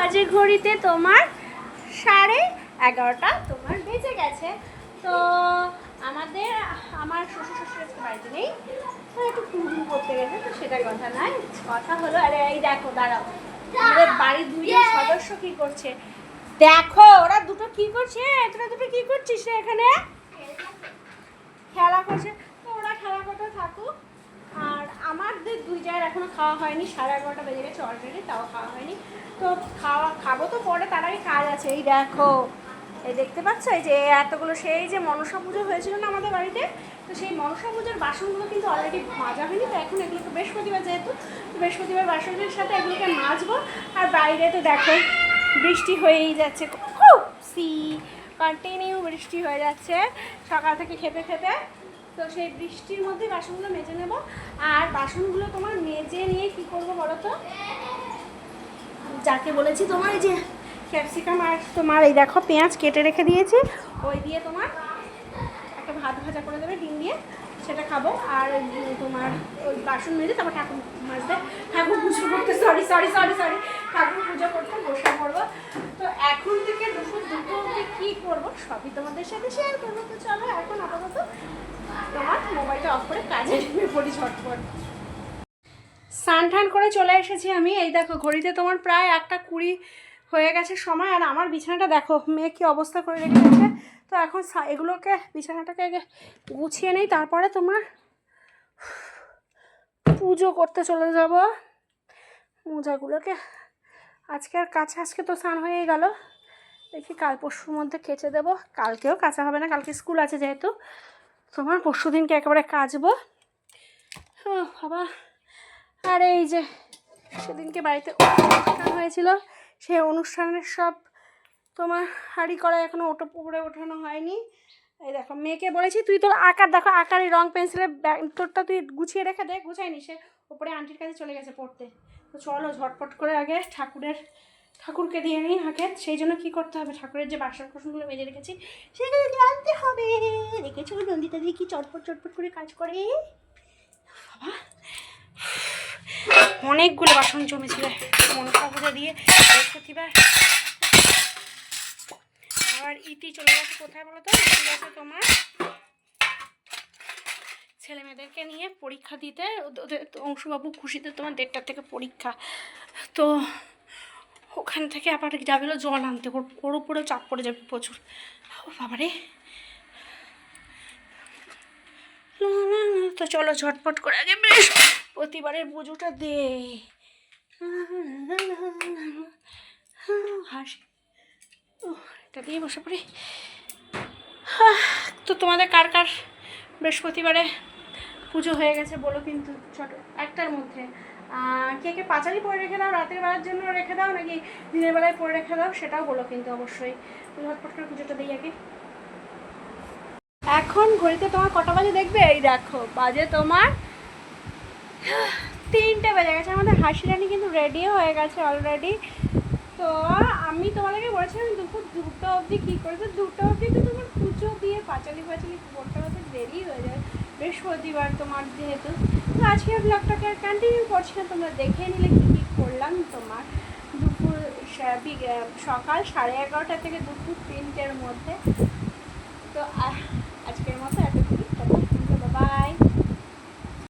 বাজে ঘড়িতে তোমার 11:30 তোমার বেজে গেছে। তো আমার শ্বশুর আজকে বাড়িতে নেই, তো একটু ফুল করতে গেছে, তো সেটার কথা নয়। কথা হলো, আরে এই দেখো দাঁড়াও, আমাদের বাড়ির দুইজন সদস্য কি করছে দেখো। ওরা দুটো কি করছে, তোরা দুটো কি করছিস এখানে? খেলা করছে। তো ওরা খেলা করতে থাকুক, আর আমাদের দুই জায়ের এখনো খাওয়া হয়নি, 11:30 বেজে গেছে অলরেডি, তাও খাওয়া হয়নি। তো খাবো তো পরে, তার আগে কাজ আছে। এই দেখো, এই দেখতে পাচ্ছ, এই যে এতগুলো, সেই যে মনসা পুজো হয়েছিল না আমাদের বাড়িতে, তো সেই মনসা পুজোর বাসনগুলো কিন্তু অলরেডি মাজা হয়নি। তো এখন এগুলোকে বৃহস্পতিবার, যেহেতু বৃহস্পতিবার বাসনের সাথে এগুলোকে মাজবো। আর বাইরে তো দেখো বৃষ্টি হয়েই যাচ্ছে, কন্টিনিউ বৃষ্টি হয়ে যাচ্ছে সকাল থেকে খেতে খেতে। তো সেই বৃষ্টির মধ্যে বাসনগুলো মেজে নেব। আর বাসনগুলো তোমার মেজে নিয়ে কি করব বলো তো, যাকে বলেছি তোমার এই যে ক্যাপসিকাম আর তোমার এই দেখো পেঁয়াজ কেটে রেখে দিয়েছি, ওই দিয়ে তোমার একটা ভাত ভাজা করে দেবে ডিম দিয়ে, সেটা খাবো। আর তোমার ওই বাসন মেজে তারপর ঠাকুর মাজতে, ঠাকুর পুজো করতে, সরি ঠাকুর পুজো করতে বসে পড়বো। তো এখন থেকে দুপুর 2টো অবধি কী করবো সবই তোমাদের সাথে শেয়ার করবো। তো চলো এখন আপাতত তোমার মোবাইলটা অফ করে কাজে নেমে পড়ি ঝটপট। স্নান টান করে চলে এসেছি আমি। এই দেখো ঘড়িতে তোমার প্রায় 1:20 হয়ে গেছে সময়। আর আমার বিছানাটা দেখো মেয়ে কী অবস্থা করে রেখে গেছে। তো এখন এগুলোকে, বিছানাটাকে আগে গুছিয়ে নেই, তারপরে তোমার পুজো করতে চলে যাব। মোজাগুলোকে আজকে আর কাছে, আজকে তো স্নান হয়েই গেল, দেখি কাল পরশুর মধ্যে কেচে দেবো। কালকেও কাচা হবে না, কালকে স্কুল আছে যেহেতু, তোমার পরশু দিনকে একেবারে কাচবো। বাবা, আর এই যে সেদিনকে বাড়িতে অনুষ্ঠান হয়েছিল, সেই অনুষ্ঠানের সব তোমার হাঁড়ি করা এখনও উপরে ওঠানো হয়নি। এই দেখো মেয়েকে বলেছি তুই তোর আঁকার, দেখো আঁকার এই রং পেন্সিলের তোরটা তুই গুছিয়ে রেখে দে, গুছাইনি, সে ওপরে আন্টির কাছে চলে গেছে পড়তে। তো চলো ঝটপট করে আগে ঠাকুরকে দিয়ে নিই আগে। সেই জন্য কী করতে হবে, ঠাকুরের যে বাসন কোসনগুলো মেজে রেখেছি সেগুলো আনতে হবে। দেখেছো নন্দিতা দিয়ে কি চটপট করে কাজ করে বাবা। অনেকগুলো বাসন জমেছিল মনসা পুজো দিয়ে বৃহস্পতিবার। আবার ইতি চলে গেছে কোথায় বলো তো, ইতি গেছে তোমার ছেলে মেয়েদেরকে নিয়ে পরীক্ষা দিতে। ওদের অংশুবাবু খুশিতে তোমার 1:30 থেকে পরীক্ষা। তো ওখান থেকে আবার যাবে হলো জল আনতে, ওর উপরেও চাপ পড়ে যাবে প্রচুর। ও বাবারে, তো চলো ঝটপট করে আগে প্রতিবারের পুজোটা দে। হাসি, এটা দিয়ে বসে পড়ি। তো তোমাদের কার কার বৃহস্পতিবারে পুজো হয়ে গেছে বলো কিন্তু, ছোট 1টার মধ্যে। কে কে পাঁচালি পরে রেখে দাও, রাতের বেলার জন্য রেখে দাও নাকি দিনের বেলায় পরে রেখে দাও, সেটাও বলো কিন্তু অবশ্যই। ঝটপট করে পুজোটা দিই আগে। এখন ঘড়িতে তোমার কটা বাজে দেখবে, এই দেখো বাজে তোমার 3টে বেজে গেছে। আমাদের হাসি রানি কিন্তু রেডিও হয়ে গেছে অলরেডি। তো আমি তোমাদেরকে বলেছিলাম দুপুর 2টো অবধি কী করেছে, 2টো অবধি তো তোমার পুজো দিয়ে পাঁচালি করতে করতে দেরি হয়ে যায় বৃহস্পতিবার তোমার যেহেতু। তো আজকে ব্লগটাকে কন্টিনিউ করছি না, তোমরা দেখে নিলে কী কী করলাম। তোমার দুপুর সকাল 11:30 থেকে দুপুর 3টের মধ্যে। তো আজকের মতো এত